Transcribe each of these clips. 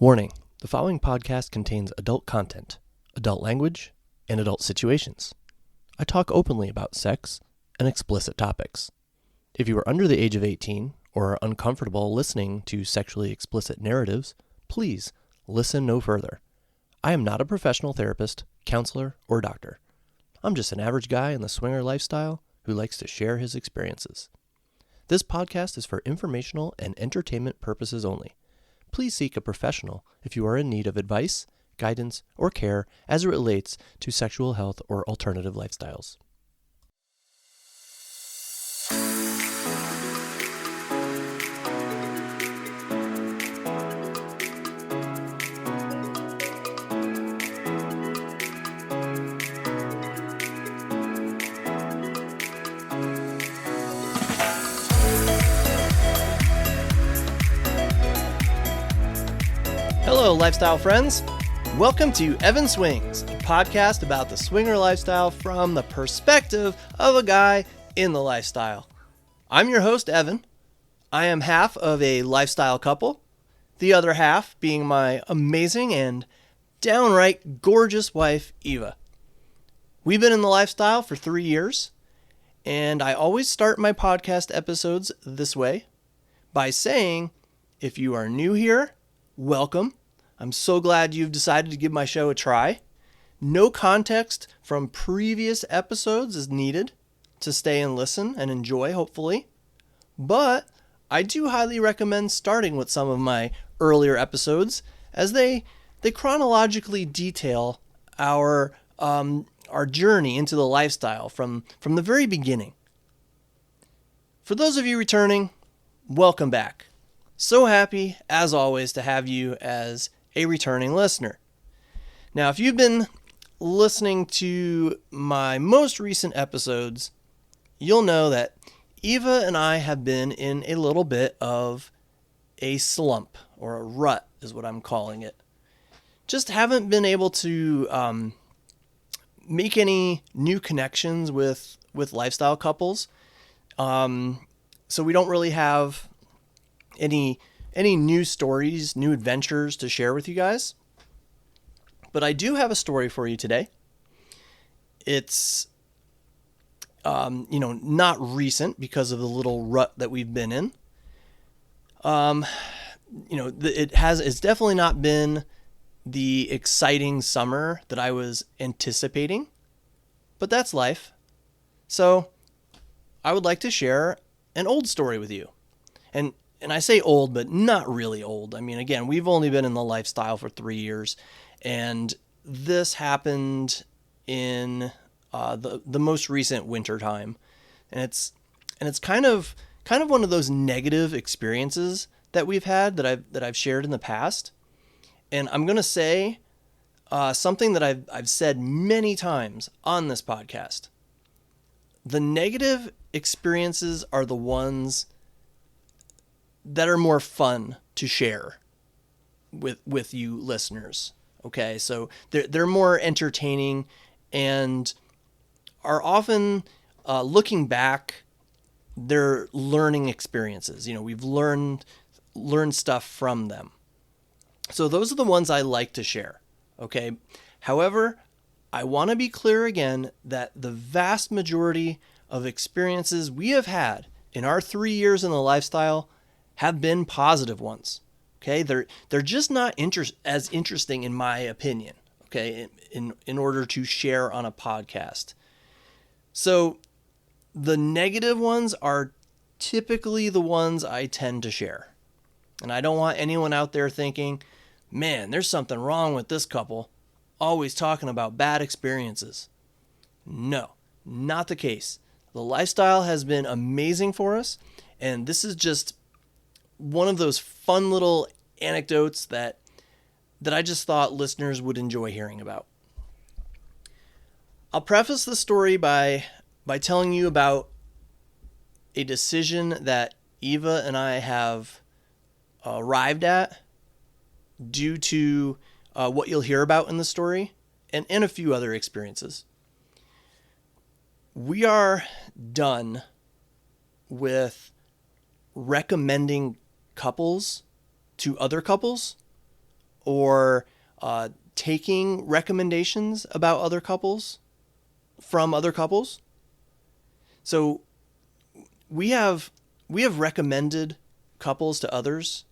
Warning, the following podcast contains adult content, adult language, and adult situations. I talk openly about sex and explicit topics. If you are under the age of 18 or are uncomfortable listening to sexually explicit narratives, please listen no further. I am not a professional therapist, counselor, or doctor. I'm just an average guy in the swinger lifestyle who likes to share his experiences. This podcast is for informational and entertainment purposes only. Please seek a professional if you are in need of advice, guidance, or care as it relates to sexual health or alternative lifestyles. Hello, lifestyle friends. Welcome to Evan Swings, a podcast about the swinger lifestyle from the perspective of a guy in the lifestyle. I'm your host, Evan. I am half of a lifestyle couple, the other half being my amazing and downright gorgeous wife, Eva. We've been in the lifestyle for 3 years, and I always start my podcast episodes this way by saying, if you are new here, welcome. I'm so glad you've decided to give my show a try. No context from previous episodes is needed to stay and listen and enjoy, hopefully. But I do highly recommend starting with some of my earlier episodes as they chronologically detail our journey into the lifestyle from the very beginning. For those of you returning, welcome back. So happy, as always, to have you as a returning listener. Now, if you've been listening to my most recent episodes, you'll know that Eva and I have been in a little bit of a slump, or a rut is what I'm calling it. Just haven't been able to make any new connections with lifestyle couples. So we don't really have any new stories, new adventures to share with you guys. But I do have a story for you today. It's, not recent because of the little rut that we've been in. It's definitely not been the exciting summer that I was anticipating, but that's life. So I would like to share an old story with you. And I say old, but not really old. I mean, again, we've only been in the lifestyle for 3 years, and this happened in the most recent winter time, and it's kind of one of those negative experiences that we've had that I've shared in the past, and I'm gonna say something that I've said many times on this podcast. The negative experiences are the ones that are more fun to share with you listeners. Okay, so they're more entertaining and are often looking back, they're learning experiences. We've learned stuff from them. So those are the ones I like to share. Okay. However, I want to be clear again that the vast majority of experiences we have had in our 3 years in the lifestyle have been positive ones. Okay, they're just not as interesting in my opinion. Okay, in order to share on a podcast. So the negative ones are typically the ones I tend to share, and I don't want anyone out there thinking, "Man, there's something wrong with this couple, always talking about bad experiences." No, not the case. The lifestyle has been amazing for us, and this is just one of those fun little anecdotes that I just thought listeners would enjoy hearing about. I'll preface the story by telling you about a decision that Eva and I have arrived at due to what you'll hear about in the story and a few other experiences. We are done with recommending couples to other couples or taking recommendations about other couples from other couples. So we have recommended couples to others,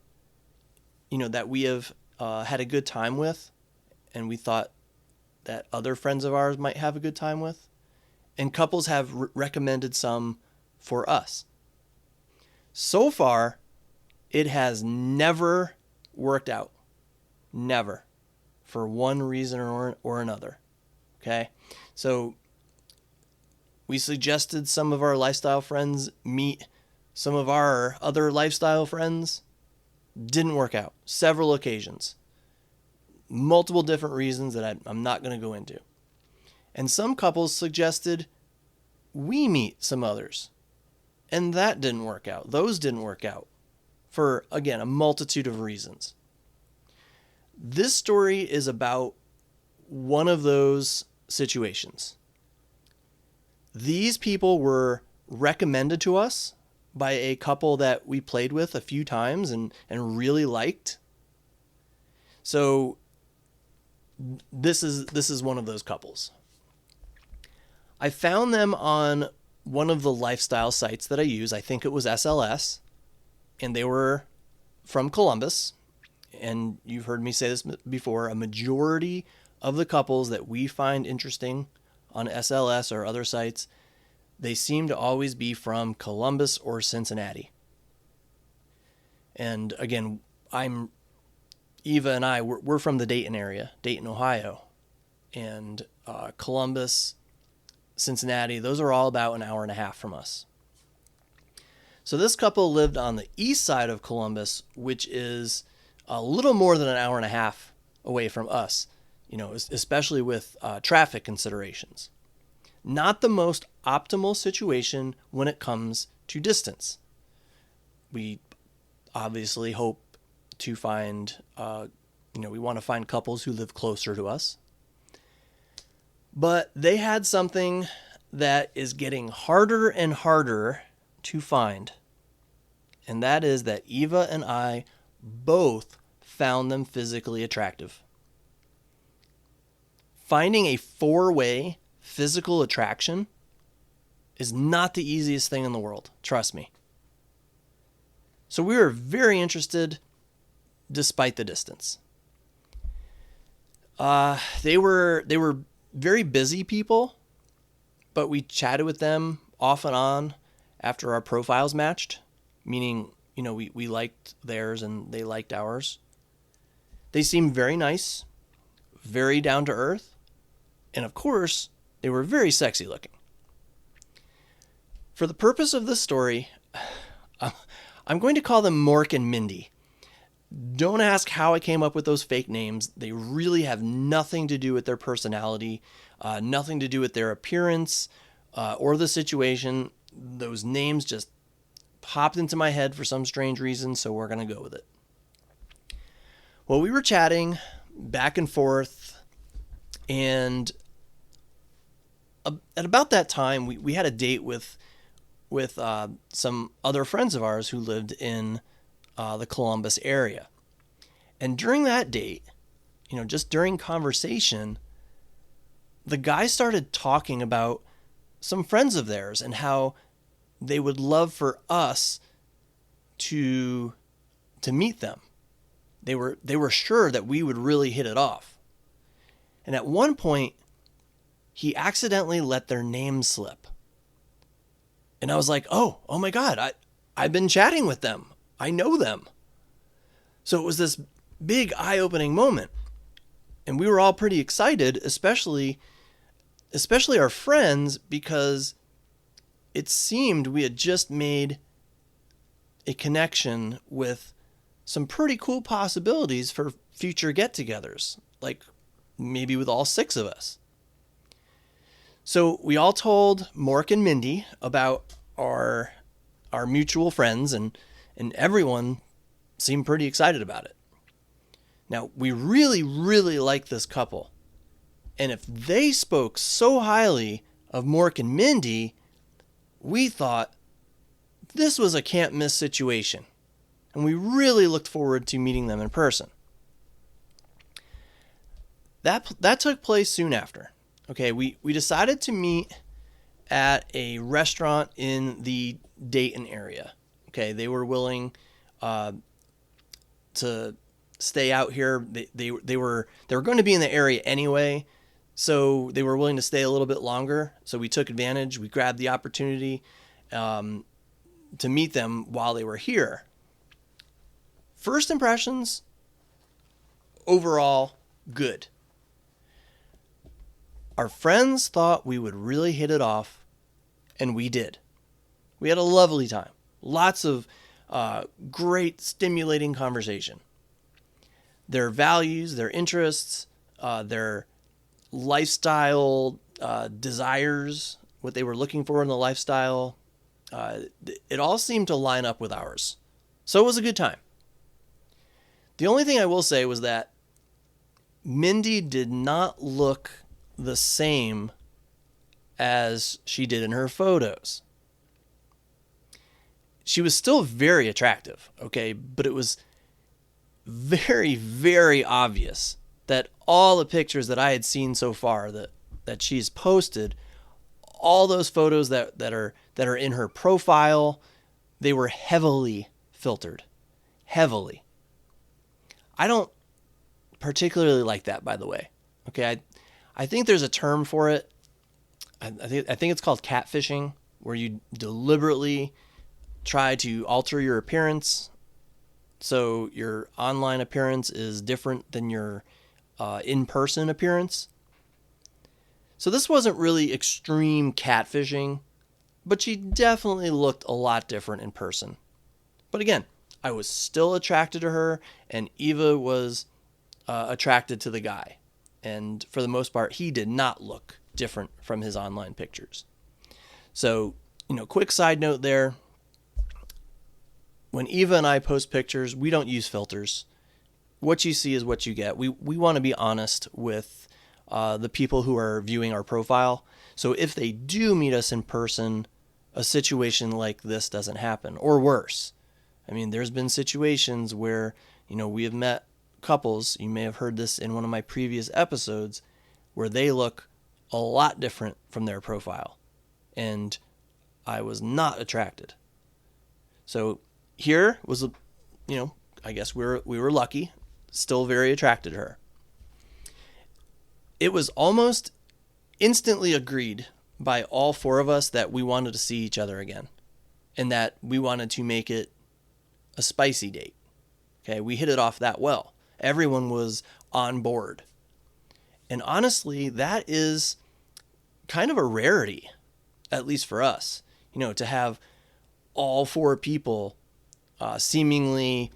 that we have had a good time with, and we thought that other friends of ours might have a good time with. And couples have recommended some for us. So far, it has never worked out. Never. For one reason or another. Okay? So we suggested some of our lifestyle friends meet some of our other lifestyle friends. Didn't work out. Several occasions. Multiple different reasons that I'm not going to go into. And some couples suggested we meet some others. And that didn't work out. Those didn't work out. For, again, a multitude of reasons. This story is about one of those situations. These people were recommended to us by a couple that we played with a few times and really liked. So this is one of those couples. I found them on one of the lifestyle sites that I use. I think it was SLS, and they were from Columbus. And you've heard me say this before, a majority of the couples that we find interesting on SLS or other sites, they seem to always be from Columbus or Cincinnati. And again, Eva and I, we're from the Dayton area, Dayton, Ohio. And Columbus, Cincinnati, those are all about an hour and a half from us. So this couple lived on the east side of Columbus, which is a little more than an hour and a half away from us, especially with traffic considerations. Not the most optimal situation when it comes to distance. We obviously hope to find, we want to find couples who live closer to us. But they had something that is getting harder and harder to find. And that is that Eva and I both found them physically attractive. Finding a four-way physical attraction is not the easiest thing in the world. Trust me. So we were very interested despite the distance. They were very busy people, but we chatted with them off and on after our profiles matched, meaning, we liked theirs and they liked ours. They seemed very nice, very down to earth, and of course, they were very sexy looking. For the purpose of this story, I'm going to call them Mork and Mindy. Don't ask how I came up with those fake names. They really have nothing to do with their personality, nothing to do with their appearance or the situation. Those names just popped into my head for some strange reason, so we're going to go with it. Well, we were chatting back and forth, and at about that time, we had a date with some other friends of ours who lived in the Columbus area. And during that date, just during conversation, the guy started talking about some friends of theirs and how they would love for us to meet them. They were sure that we would really hit it off. And at one point, he accidentally let their names slip. And I was like, oh my God, I've been chatting with them. I know them. So it was this big eye-opening moment. And we were all pretty excited, especially our friends, because it seemed we had just made a connection with some pretty cool possibilities for future get-togethers, like maybe with all six of us. So we all told Mork and Mindy about our mutual friends, and everyone seemed pretty excited about it. Now, we really, really like this couple. And if they spoke so highly of Mork and Mindy, we thought this was a can't-miss situation. And we really looked forward to meeting them in person. That took place soon after. Okay, we decided to meet at a restaurant in the Dayton area. Okay, they were willing to stay out here. They were going to be in the area anyway, so they were willing to stay a little bit longer. So we took advantage. We grabbed the opportunity to meet them while they were here. First impressions, overall, good. Our friends thought we would really hit it off, and we did. We had a lovely time. Lots of great, stimulating conversation. Their values, their interests, their lifestyle desires, what they were looking for in the lifestyle, it all seemed to line up with ours. So it was a good time. The only thing I will say was that Mindy did not look the same as she did in her photos. She was still very attractive, okay, but it was very, very obvious that all the pictures that I had seen so far that she's posted, all those photos that are in her profile, they were heavily filtered. Heavily. I don't particularly like that, by the way. Okay, I think there's a term for it. I think it's called catfishing, where you deliberately try to alter your appearance so your online appearance is different than your in-person appearance. So this wasn't really extreme catfishing, but she definitely looked a lot different in person. But again, I was still attracted to her, and Eva was attracted to the guy. And for the most part, he did not look different from his online pictures. So, quick side note there. When Eva and I post pictures, we don't use filters. What you see is what you get. We want to be honest with the people who are viewing our profile. So if they do meet us in person, a situation like this doesn't happen, or worse. I mean, there's been situations where, we have met couples, you may have heard this in one of my previous episodes, where they look a lot different from their profile. And I was not attracted. So here was, I guess we were lucky, still very attracted to her. It was almost instantly agreed by all four of us that we wanted to see each other again, and that we wanted to make it a spicy date. Okay, we hit it off that well. Everyone was on board. And honestly, that is kind of a rarity, at least for us, to have all four people seemingly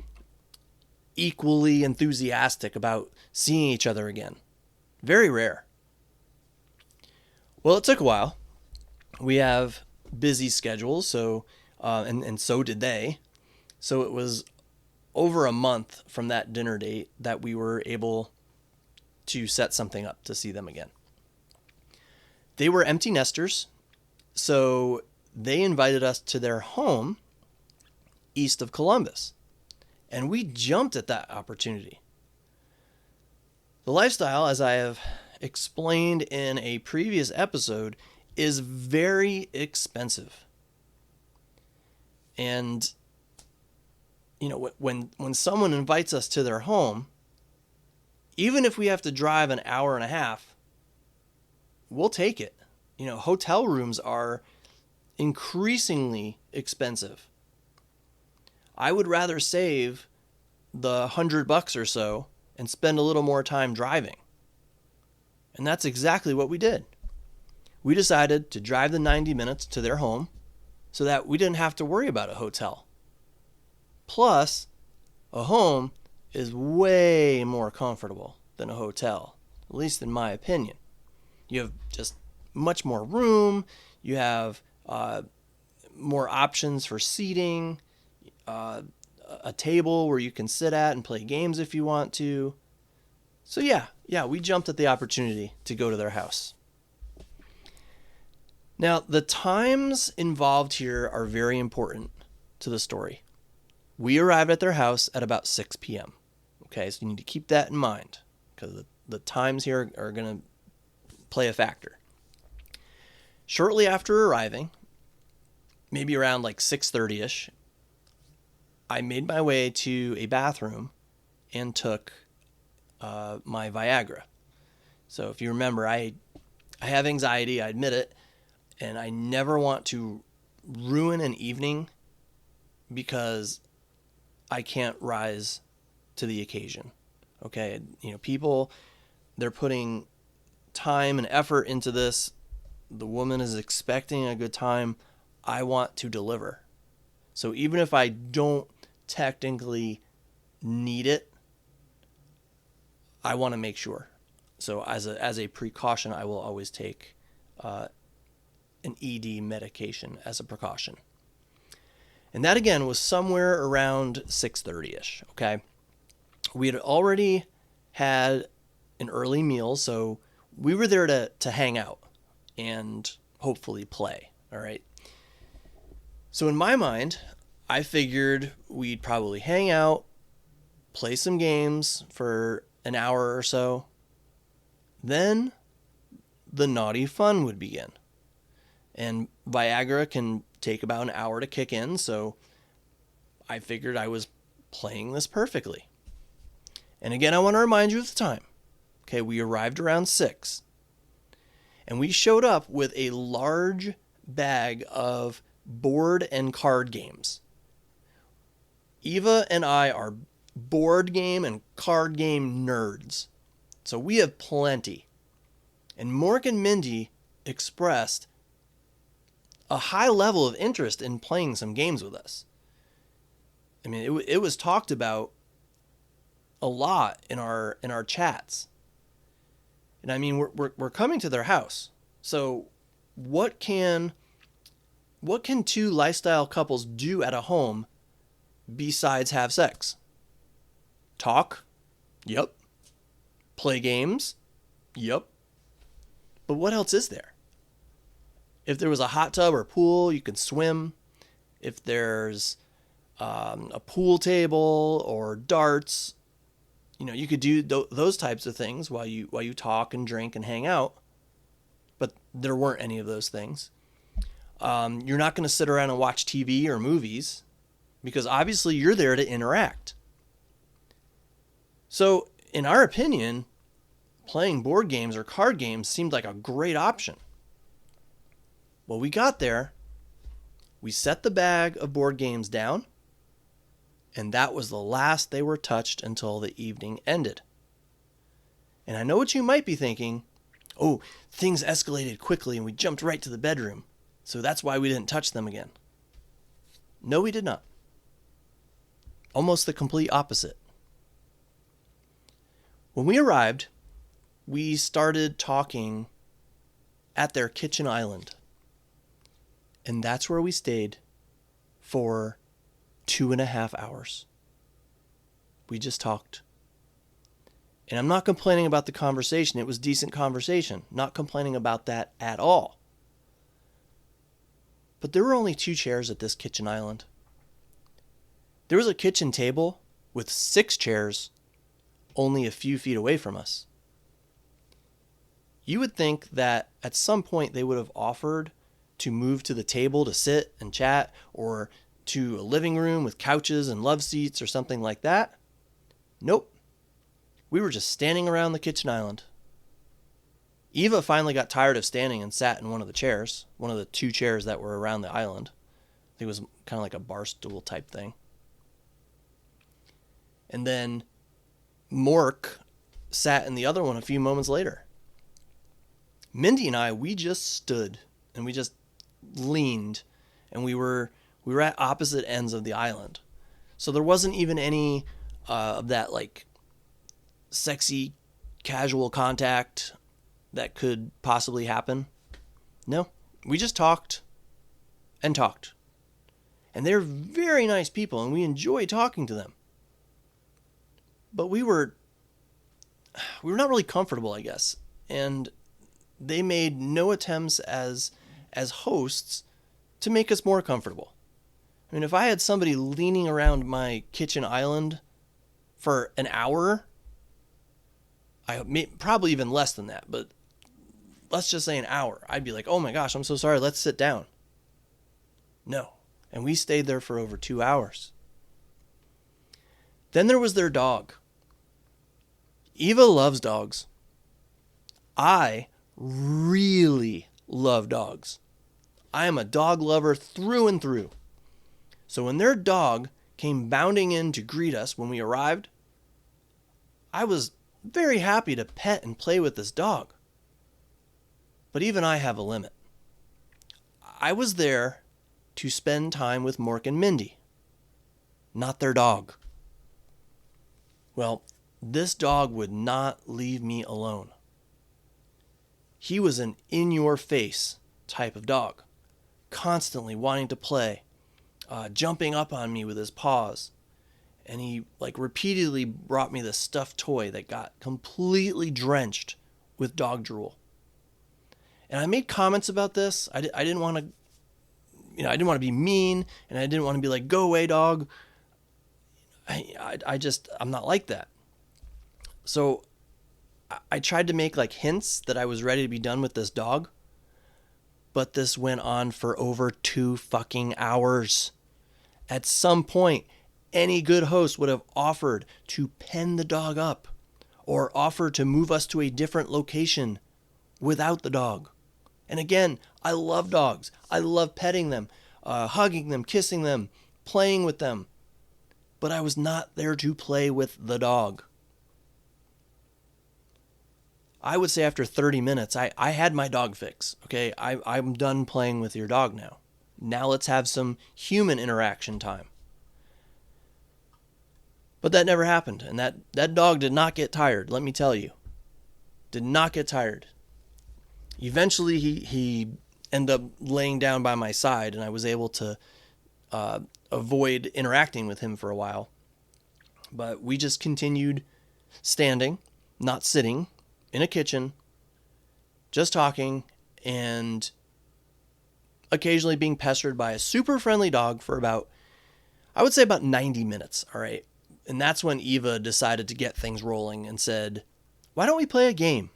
equally enthusiastic about seeing each other again. Very rare. Well, it took a while. We have busy schedules, so and so did they. So it was over a month from that dinner date that we were able to set something up to see them again. They were empty nesters, so they invited us to their home east of Columbus, and we jumped at that opportunity. The lifestyle, as I have explained in a previous episode, is very expensive. And when someone invites us to their home, even if we have to drive an hour and a half, we'll take it. Hotel rooms are increasingly expensive. I would rather save the $100 or so and spend a little more time driving. And that's exactly what we did. We decided to drive the 90 minutes to their home so that we didn't have to worry about a hotel. Plus, a home is way more comfortable than a hotel, at least in my opinion. You have just much more room. You have more options for seating, a table where you can sit at and play games if you want to. So yeah, we jumped at the opportunity to go to their house. Now, the times involved here are very important to the story. We arrived at their house at about 6 p.m. Okay, so you need to keep that in mind because the times here are going to play a factor. Shortly after arriving, maybe around like 6:30ish, I made my way to a bathroom and took my Viagra. So if you remember, I have anxiety, I admit it, and I never want to ruin an evening because I can't rise to the occasion. Okay, people, they're putting time and effort into this. The woman is expecting a good time. I want to deliver. So even if I don't technically need it, I want to make sure. So as a precaution, I will always take an ED medication as a precaution. And that again was somewhere around 6:30ish. Okay, we had already had an early meal, so we were there to hang out and hopefully play. All right. So in my mind, I figured we'd probably hang out, play some games for an hour or so. Then the naughty fun would begin. And Viagra can take about an hour to kick in, so I figured I was playing this perfectly. And again, I want to remind you of the time. Okay, we arrived around 6. And we showed up with a large bag of board and card games. Eva and I are board game and card game nerds. So we have plenty. And Mork and Mindy expressed a high level of interest in playing some games with us. I mean, it was talked about a lot in our chats. And I mean, we're coming to their house. So what can two lifestyle couples do at a home besides have sex? Talk? Yep. Play games? Yep. But what else is there? If there was a hot tub or pool, you could swim. If there's a pool table or darts, you could do those types of things while you talk and drink and hang out. But there weren't any of those things. You're not going to sit around and watch TV or movies because obviously you're there to interact. So, in our opinion, playing board games or card games seemed like a great option. Well, we got there, we set the bag of board games down, and that was the last they were touched until the evening ended. And I know what you might be thinking. Oh, things escalated quickly and we jumped right to the bedroom, so that's why we didn't touch them again. No, we did not. Almost the complete opposite. When we arrived, we started talking at their kitchen island. And that's where we stayed for 2.5 hours. We just talked. And I'm not complaining about the conversation. It was decent conversation. Not complaining about that at all. But there were only 2 chairs at this kitchen island. There was a kitchen table with 6 chairs only a few feet away from us. You would think that at some point they would have offered to move to the table to sit and chat, or to a living room with couches and love seats or something like that. Nope. We were just standing around the kitchen island. Eva finally got tired of standing and sat in one of the chairs, one of the 2 chairs that were around the island. I think it was kind of like a bar stool type thing. And then Mork sat in the other one a few moments later. Mindy and I, we just stood and we just leaned, and we were at opposite ends of the island. So there wasn't even any of that like sexy casual contact that could possibly happen. No, we just talked and talked. And they're very nice people and we enjoy talking to them. But we were not really comfortable, I guess. And they made no attempts as hosts to make us more comfortable. I mean, if I had somebody leaning around my kitchen island for an hour, Probably even less than that, but let's just say an hour. I'd be like, oh my gosh, I'm so sorry. Let's sit down. No. And we stayed there for over 2 hours. Then there was their dog. Eva loves dogs. I really love dogs. I am a dog lover through and through. So when their dog came bounding in to greet us when we arrived, I was very happy to pet and play with this dog. But even I have a limit. I was there to spend time with Mork and Mindy, not their dog. Well, this dog would not leave me alone. He was an in-your-face type of dog, constantly wanting to play, jumping up on me with his paws. And he repeatedly brought me this stuffed toy that got completely drenched with dog drool. And I made comments about this. I didn't want to, I didn't want to be mean, and I didn't want to be like, go away, dog. I'm not like that. So I tried to make hints that I was ready to be done with this dog. But this went on for over 2 fucking hours. At some point, any good host would have offered to pen the dog up or offer to move us to a different location without the dog. And again, I love dogs. I love petting them, hugging them, kissing them, playing with them. But I was not there to play with the dog. I would say after 30 minutes, I had my dog fix. Okay, I'm done playing with your dog now. Now let's have some human interaction time. But that never happened. And that dog did not get tired, let me tell you. Did not get tired. Eventually, he ended up laying down by my side, and I was able to avoid interacting with him for a while. But we just continued standing, not sitting, in a kitchen, just talking, and occasionally being pestered by a super friendly dog for about 90 minutes, all right? And that's when Eva decided to get things rolling and said, why don't we play a game?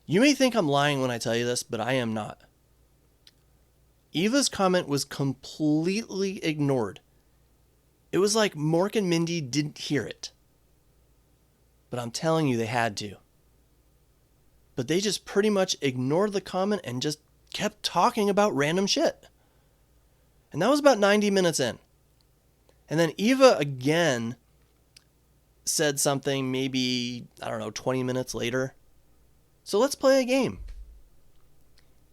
You may think I'm lying when I tell you this, but I am not. Eva's comment was completely ignored. It was like Mork and Mindy didn't hear it. But I'm telling you, they had to. But they just pretty much ignored the comment and just kept talking about random shit. And that was about 90 minutes in. And then Eva again said something maybe, 20 minutes later. So let's play a game.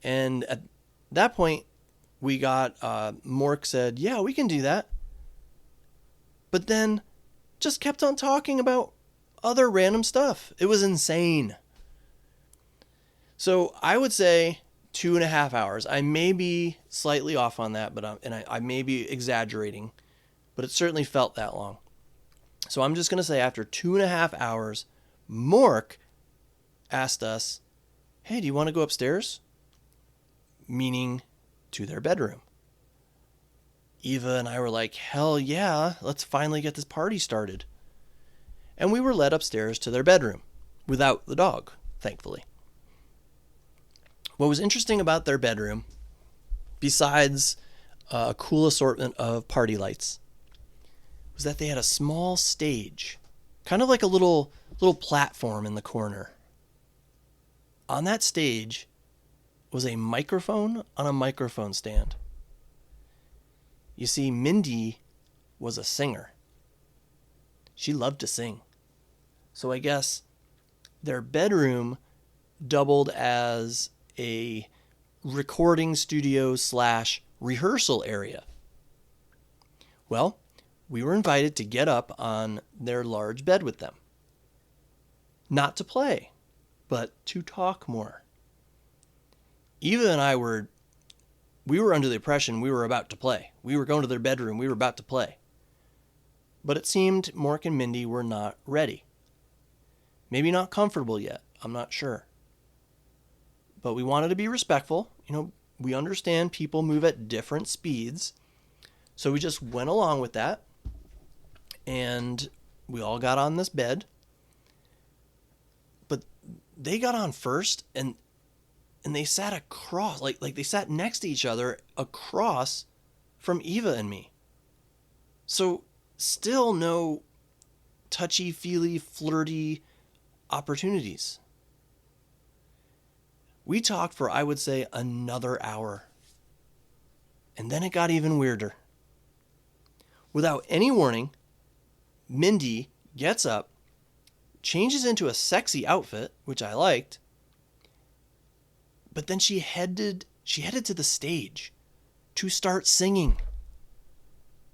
And at that point, we got, Mork said, yeah, we can do that. But then just kept on talking about other random stuff. It was insane. So I would say 2.5 hours. I may be slightly off on that, but I may be exaggerating, but it certainly felt that long. So I'm just going to say after 2.5 hours, Mork asked us, hey, do you want to go upstairs? Meaning to their bedroom. Eva and I were like, hell yeah, let's finally get this party started. And we were led upstairs to their bedroom, without the dog, thankfully. What was interesting about their bedroom, besides a cool assortment of party lights, was that they had a small stage, kind of like a little platform in the corner. On that stage was a microphone on a microphone stand. You see, Mindy was a singer. She loved to sing. So I guess their bedroom doubled as a recording studio / rehearsal area. Well, we were invited to get up on their large bed with them. Not to play, but to talk more. Eva and I were under the impression we were about to play. We were going to their bedroom. We were about to play. But it seemed Mork and Mindy were not ready. Maybe not comfortable yet. I'm not sure. But we wanted to be respectful. We understand people move at different speeds. So we just went along with that. And we all got on this bed. but they got on first, and they sat across, like they sat next to each other across from Eva and me. So still no touchy-feely, flirty opportunities. We talked for, I would say, another hour. And then it got even weirder. Without any warning, Mindy gets up, changes into a sexy outfit, which I liked, but then she headed to the stage to start singing.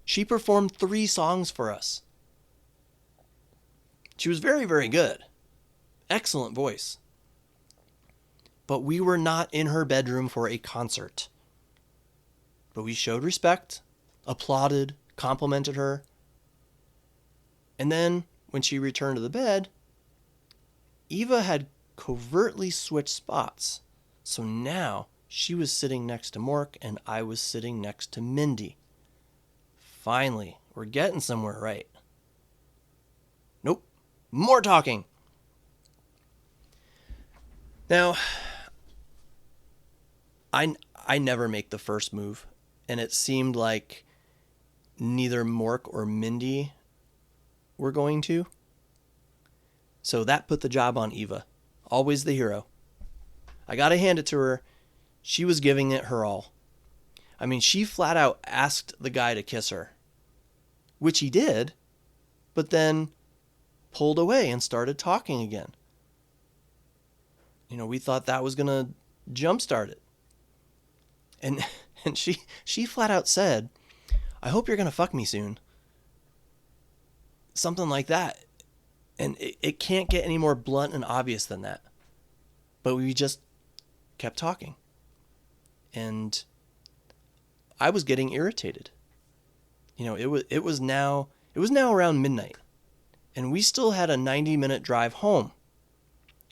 She performed 3 songs for us. She was very, very good. Excellent voice. But we were not in her bedroom for a concert. But we showed respect, applauded, complimented her. And then, when she returned to the bed, Eva had covertly switched spots. So now, she was sitting next to Mork and I was sitting next to Mindy. Finally, we're getting somewhere, right? Nope. More talking. Now, I never make the first move, and it seemed like neither Mork or Mindy were going to. So that put the job on Eva. Always the hero. I gotta hand it to her. She was giving it her all. I mean, she flat out asked the guy to kiss her, which he did, but then pulled away and started talking again. You know, we thought that was going to jumpstart it. And she flat out said, "I hope you're going to fuck me soon." Something like that. And it can't get any more blunt and obvious than that. But we just kept talking. And I was getting irritated. You know, it was now around midnight. And we still had a 90-minute drive home.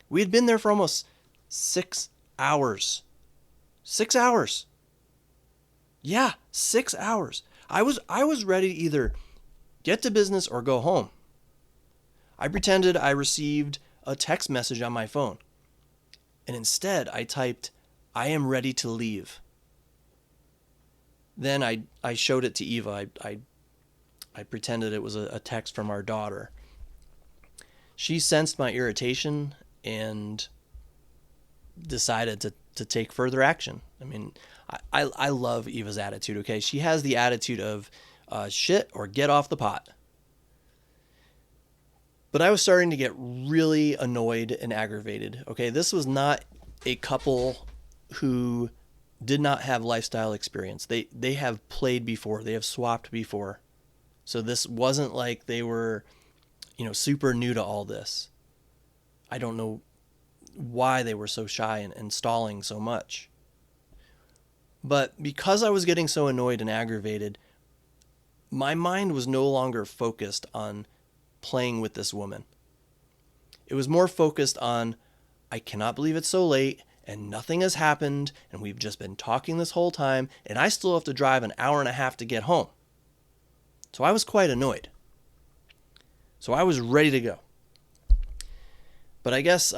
We had been there for almost 6 hours. 6 hours. Yeah, 6 hours. I was ready to either get to business or go home. I pretended I received a text message on my phone. And instead, I typed, "I am ready to leave." Then I showed it to Eva. I pretended it was a text from our daughter. She sensed my irritation and decided to take further action. I mean, I love Eva's attitude, okay? She has the attitude of shit or get off the pot. But I was starting to get really annoyed and aggravated, okay? This was not a couple who did not have lifestyle experience. They have played before. They have swapped before. So this wasn't like they were, you know, super new to all this. I don't know why they were so shy and stalling so much. But because I was getting so annoyed and aggravated, my mind was no longer focused on playing with this woman. It was more focused on, I cannot believe it's so late and nothing has happened and we've just been talking this whole time and I still have to drive an hour and a half to get home. So I was quite annoyed. So I was ready to go. But I guess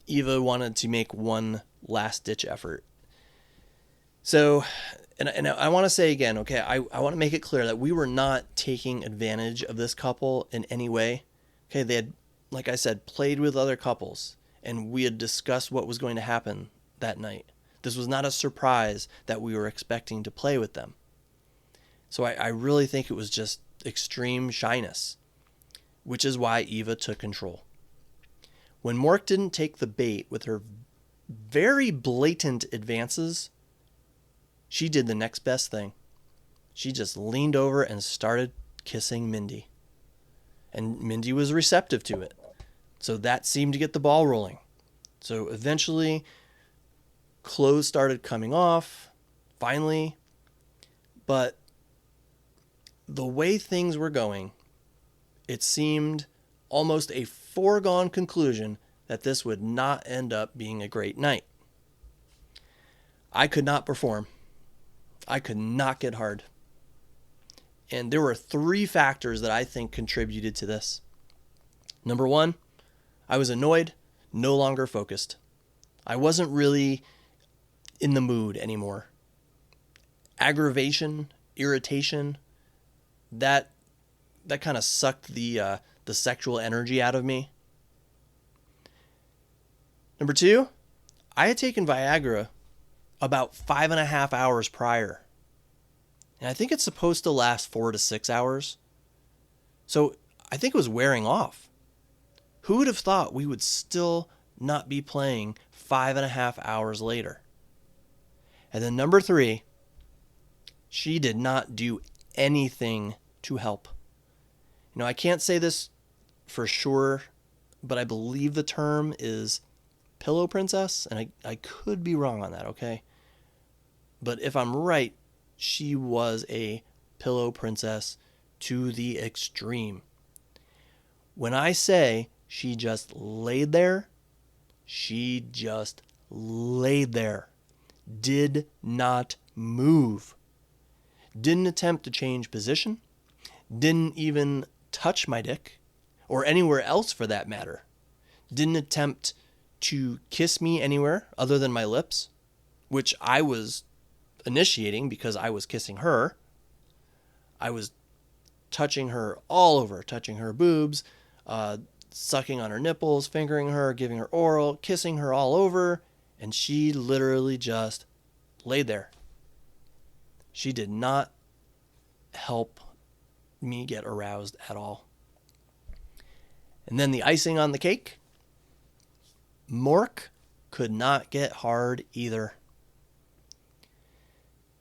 Eva wanted to make one last ditch effort. So, and I want to say again, okay, I want to make it clear that we were not taking advantage of this couple in any way. Okay, they had, like I said, played with other couples, and we had discussed what was going to happen that night. This was not a surprise that we were expecting to play with them. So I really think it was just extreme shyness, which is why Eva took control. When Mork didn't take the bait with her very blatant advances, she did the next best thing. She just leaned over and started kissing Mindy. And Mindy was receptive to it. So that seemed to get the ball rolling. So eventually, clothes started coming off, finally. But the way things were going, it seemed almost a foregone conclusion that this would not end up being a great night. I could not perform. I could not get hard. And there were 3 factors that I think contributed to this. Number 1, I was annoyed, no longer focused. I wasn't really in the mood anymore. Aggravation, irritation, that kind of sucked the sexual energy out of me. Number 2, I had taken Viagra about 5.5 hours prior. And I think it's supposed to last 4 to 6 hours. So I think it was wearing off. Who would have thought we would still not be playing 5.5 hours later? And then number 3, she did not do anything to help. You know, I can't say this for sure, but I believe the term is pillow princess, and I could be wrong on that, okay? But if I'm right, she was a pillow princess to the extreme. When I say she just laid there, she just laid there. Did not move. Didn't attempt to change position. Didn't even touch my dick, or anywhere else for that matter. Didn't attempt to kiss me anywhere other than my lips, which I was initiating because I was kissing her. I was touching her all over, touching her boobs, sucking on her nipples, fingering her, giving her oral, kissing her all over, and she literally just laid there. She did not help me get aroused at all. And then the icing on the cake, Mork could not get hard either.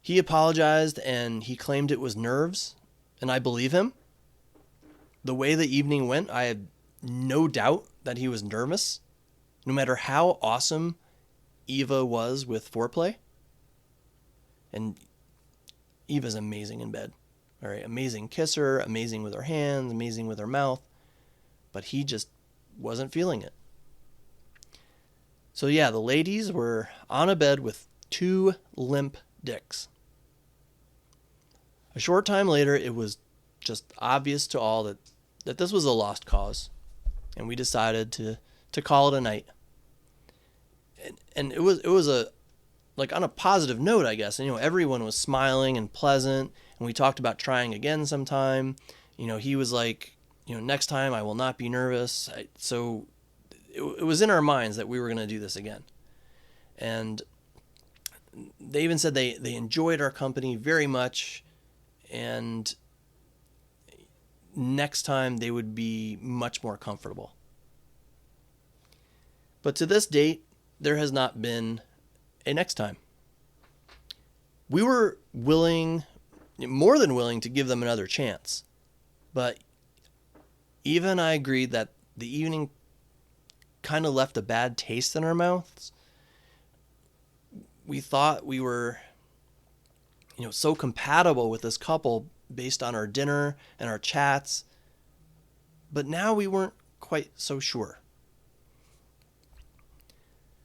He apologized and he claimed it was nerves, and I believe him. The way the evening went, I had no doubt that he was nervous, no matter how awesome Eva was with foreplay. And Eva's amazing in bed. All right, amazing kisser, amazing with her hands, amazing with her mouth, but he just wasn't feeling it. So yeah, the ladies were on a bed with 2 limp dicks. A short time later, it was just obvious to all that this was a lost cause, and we decided to call it a night. And it was a, like, on a positive note, I guess. And, you know, everyone was smiling and pleasant, and we talked about trying again sometime. You know, he was like, you know, next time I will not be nervous. So it was in our minds that we were going to do this again. And they even said they enjoyed our company very much, and next time they would be much more comfortable. But to this date, there has not been a next time. We were willing, more than willing, to give them another chance. But Eva and I agreed that the evening kind of left a bad taste in our mouths. We thought we were, you know, so compatible with this couple based on our dinner and our chats, but now we weren't quite so sure.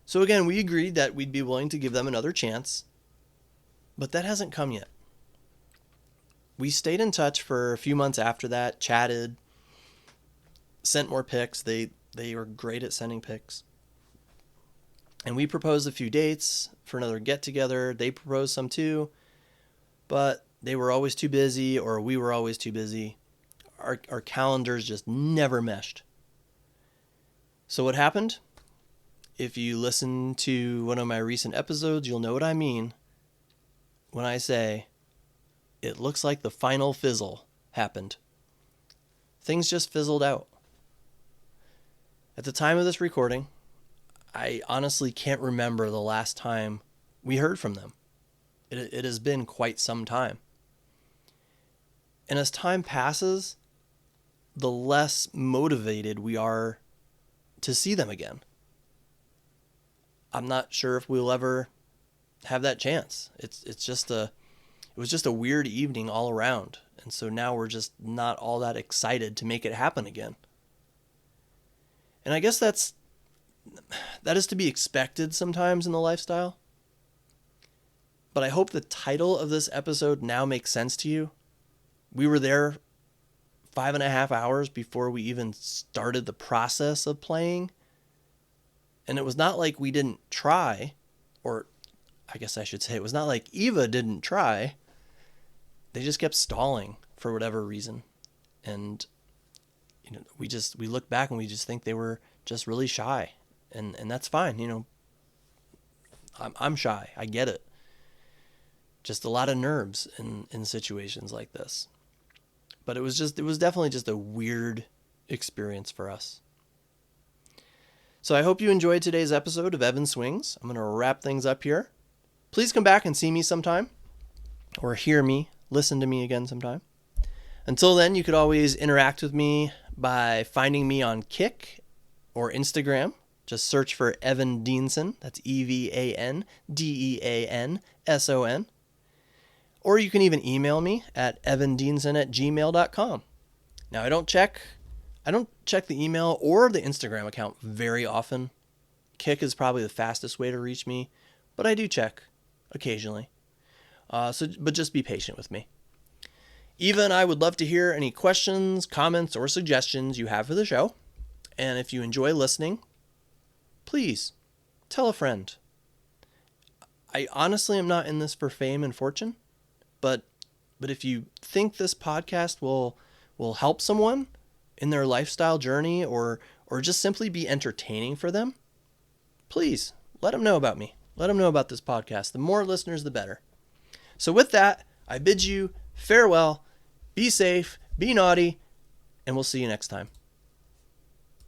So again, we agreed that we'd be willing to give them another chance, but that hasn't come yet. We stayed in touch for a few months after that, chatted, sent more pics. They were great at sending pics. And we proposed a few dates for another get-together. They proposed some too, but they were always too busy, or we were always too busy. Our calendars just never meshed. So what happened? If you listen to one of my recent episodes, you'll know what I mean when I say it looks like the final fizzle happened. Things just fizzled out. At the time of this recording, I honestly can't remember the last time we heard from them. It has been quite some time. And as time passes, the less motivated we are to see them again. I'm not sure if we'll ever have that chance. It was just a weird evening all around. And so now we're just not all that excited to make it happen again. And I guess that is to be expected sometimes in the lifestyle. But I hope the title of this episode now makes sense to you. We were there 5.5 hours before we even started the process of playing. And it was not like we didn't try, or I guess I should say it was not like Eva didn't try. They just kept stalling for whatever reason. And we look back and we just think they were just really shy. And that's fine. I'm shy. I get it. Just a lot of nerves in situations like this. But it was definitely just a weird experience for us. So I hope you enjoyed today's episode of Evan Swings. I'm going to wrap things up here. Please come back and see me sometime, or hear me, listen to me again sometime. Until then, you could always interact with me by finding me on Kick or Instagram. Just search for Evan Dienson. That's EvanDeanson. Or you can even email me at evandienson@gmail.com. Now, I don't check the email or the Instagram account very often. Kick is probably the fastest way to reach me, but I do check occasionally. But just be patient with me. Eva and I would love to hear any questions, comments, or suggestions you have for the show. And if you enjoy listening, please tell a friend. I honestly am not in this for fame and fortune, but if you think this podcast will help someone in their lifestyle journey, or just simply be entertaining for them, please let them know about me. Let them know about this podcast. The more listeners, the better. So with that, I bid you farewell, be safe, be naughty, and we'll see you next time.